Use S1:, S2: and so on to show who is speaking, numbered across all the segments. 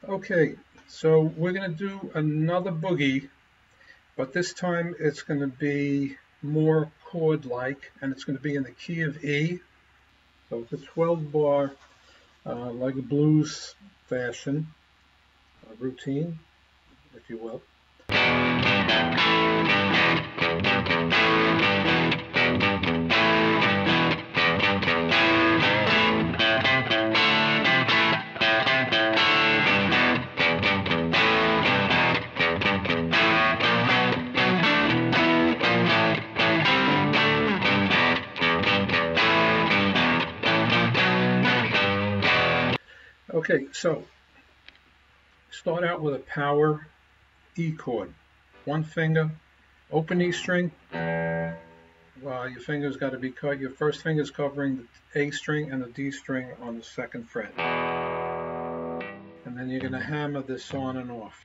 S1: Okay, so we're going to do another boogie, but this time it's going to be more chord-like, and it's going to be in the key of E. So it's a 12 bar, like a blues fashion, routine, if you will. Okay, so start out with a power E chord. One finger, open E string. Your finger's got to be cut. Your first finger's covering the A string and the D string on the second fret. And then you're going to hammer this on and off.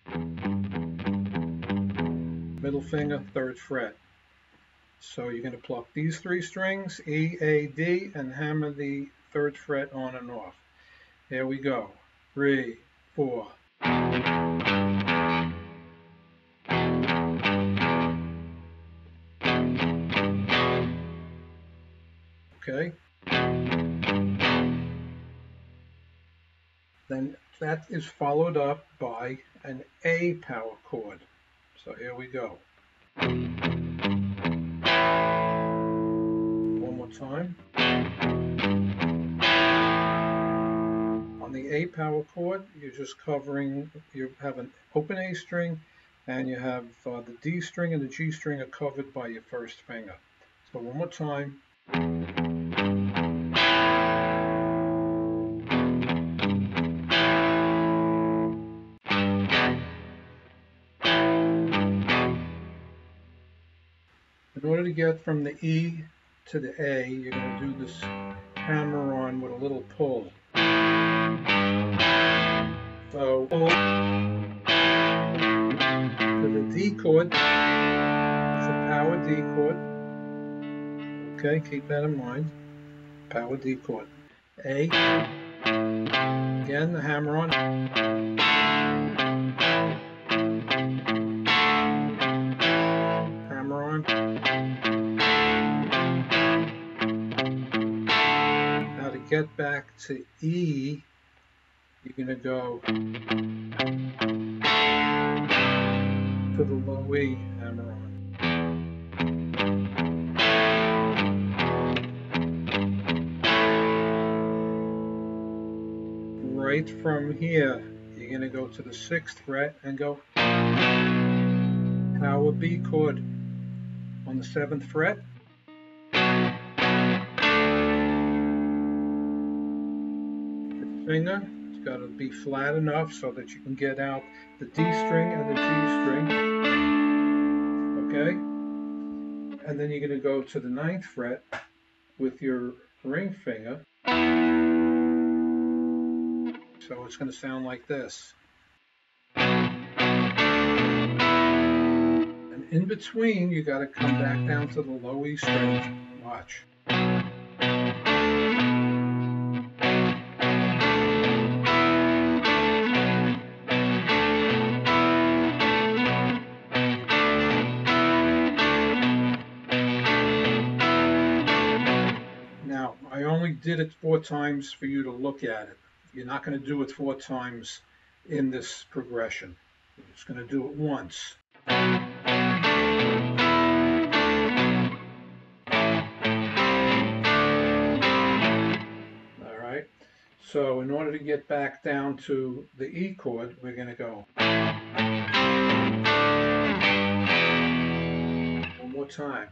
S1: Middle finger, third fret. So you're going to pluck these three strings, E, A, D, and hammer the third fret on and off. Here we go. 3, 4. Okay. Then that is followed up by an A power chord. So here we go. One more time. On the A power chord, you're just covering, you have an open A string, and you have the D string and the G string are covered by your first finger. So one more time. In order to get from the E to the A, you're going to do this hammer on with a little pull. So pull to the D chord. It's a power D chord. Okay, keep that in mind. Power D chord. A. Again, the hammer on. Hammer on. Now to get back to E, you're going to go to the low E, hammer on. Right from here, you're going to go to the 6th fret and go power B chord on the 7th fret. The finger, it's got to be flat enough so that you can get out the D string and the G string. Okay? And then you're going to go to the 9th fret with your ring finger. So it's going to sound like this. And in between, you got to come back down to the low E string. Watch. Now, I only did it 4 times for you to look at it. You're not going to do it 4 times in this progression. You're just going to do it once. All right. So in order to get back down to the E chord, we're going to go. One more time.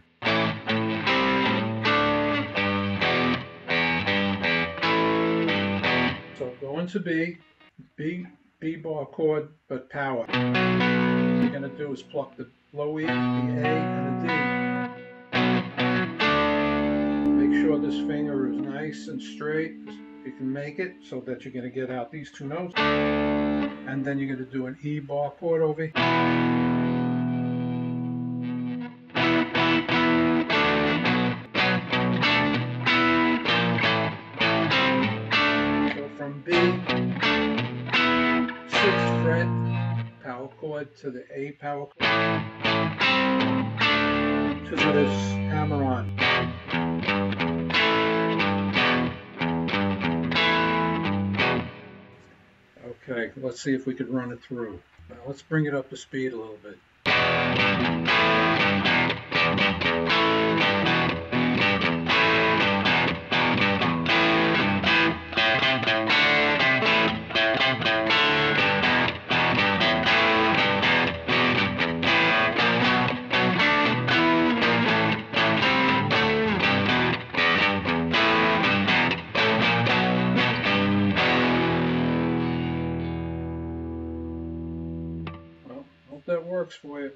S1: So going to B bar chord, but power. What you're going to do is pluck the low E, the A, and the D. Make sure this finger is nice and straight, if you can make it, so that you're going to get out these 2 notes. And then you're going to do an E bar chord over here. From B, C, 6th fret power chord to the A power chord to this hammer on. Okay, let's see if we could run it through. Now let's bring it up to speed a little bit. Well, hope that works for you.